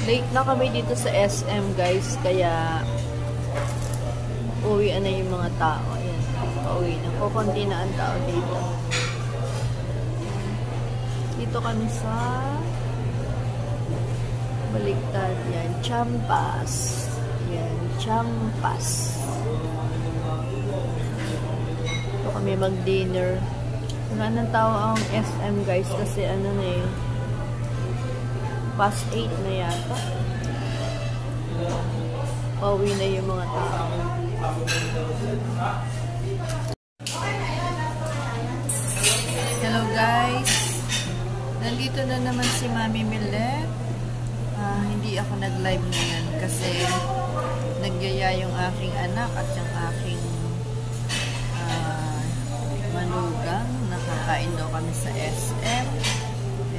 Late na kami dito sa SM, guys, kaya uwi na yung mga tao. Ayan, pauwi na. Kukunti na ang tao dito. Dito kami sa baliktad. Yan, Champas. Yan, Champas. Dito kami mag-dinner. Wala ng tao ang SM, guys, kasi ano na eh, past 8 na yata. Pauwi na yung mga tao. Hello guys! Nandito na naman si Mami Millet. Hindi ako nag-live ngayon kasi nagyaya yung aking anak at yung aking manugang. Nakakain daw kami sa SM.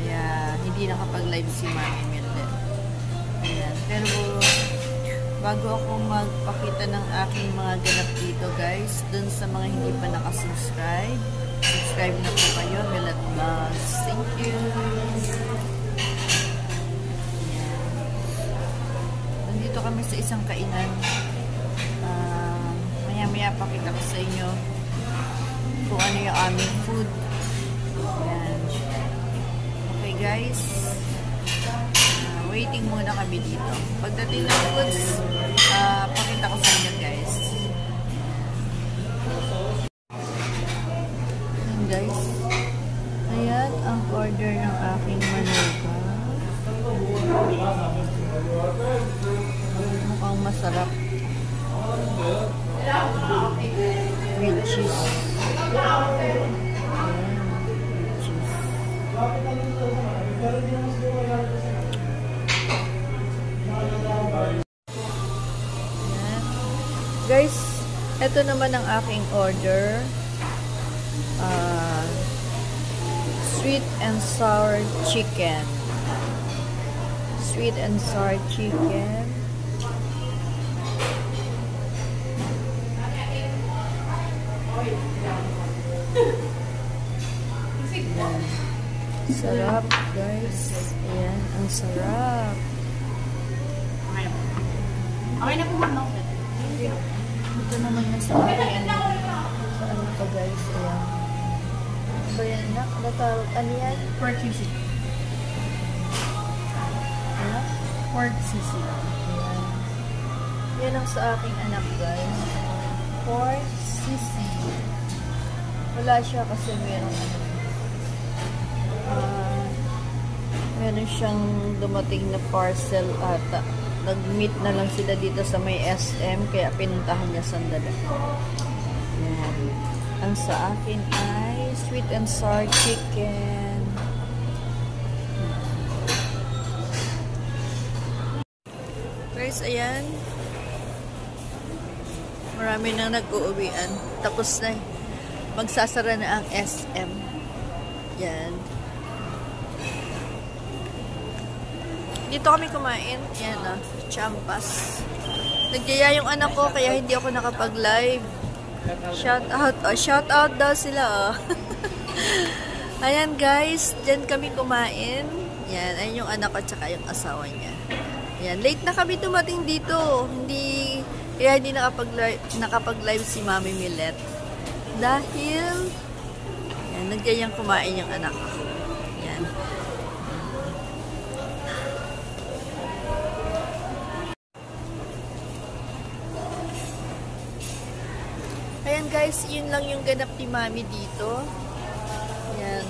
Kaya hindi nakapag-live si Mami Millet. Ayan. Pero bago ako magpakita ng aking mga ganap dito, guys, dun sa mga hindi pa nakasubscribe, subscribe na po kayo, Millet Vlogs. Thank you! Ayan. Nandito kami sa isang kainan. Maya-maya pakita ko sa inyo kung ano yung aming food. Ayan. Okay guys, waiting muna kami dito. Pagdating ng foods, pakita ko sa inyo guys. Ayan guys, ayan ang order ng aking manuka. Mukhang masarap. With cheese. Ayan, with cheese. Ayan. Guys, ito naman ang aking order. Sweet and sour chicken. Sweet and sour chicken. Ayan. Sarap, guys. Ayan, ang sarap. Okay na po, ma'am. Ito naman na sa akin. Sa ano to, guys. Ayan. Ano ba yan, anak? Ano yan? Pork sisig. Ano? Pork sisig. Ayan. Yan ang sa aking anak, guys. Pork sisig. Wala siya kasi meron siyang dumating na parcel ata. Nag-meet na lang sila dito sa may SM kaya pinuntahan niya sandali. Ayan. Ang sa akin ay sweet and sour chicken. Guys, ayan. Marami nang nag-uuwian. Tapos na. Magsasara na ang SM. Yan. Dito kami kumain. Yan o. Champas. Nagyaya yung anak ko kaya hindi ako nakapag-live. Shout out. Oh, shout out daw sila. Oh. Ayan guys. Diyan kami kumain. Yan. Ayan yung anak ko at saka yung asawa niya. Yan. Late na kami dumating dito. Kaya hindi nakapag-live si Mami Millet. Dahil yan, nagyayang kumain yung anak ko. Yan. Ayan guys, yun lang yung ganap ni Mami dito. Yan.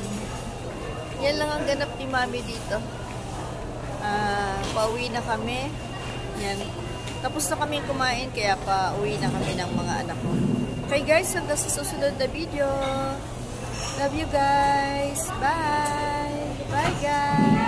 Yan lang ang ganap ni Mami dito. Pauwi na kami. Yan. Tapos na kami kumain, kaya pauwi na kami ng mga anak ko. Okay guys, hanggang sa susunod na video. Love you guys. Bye. Bye guys.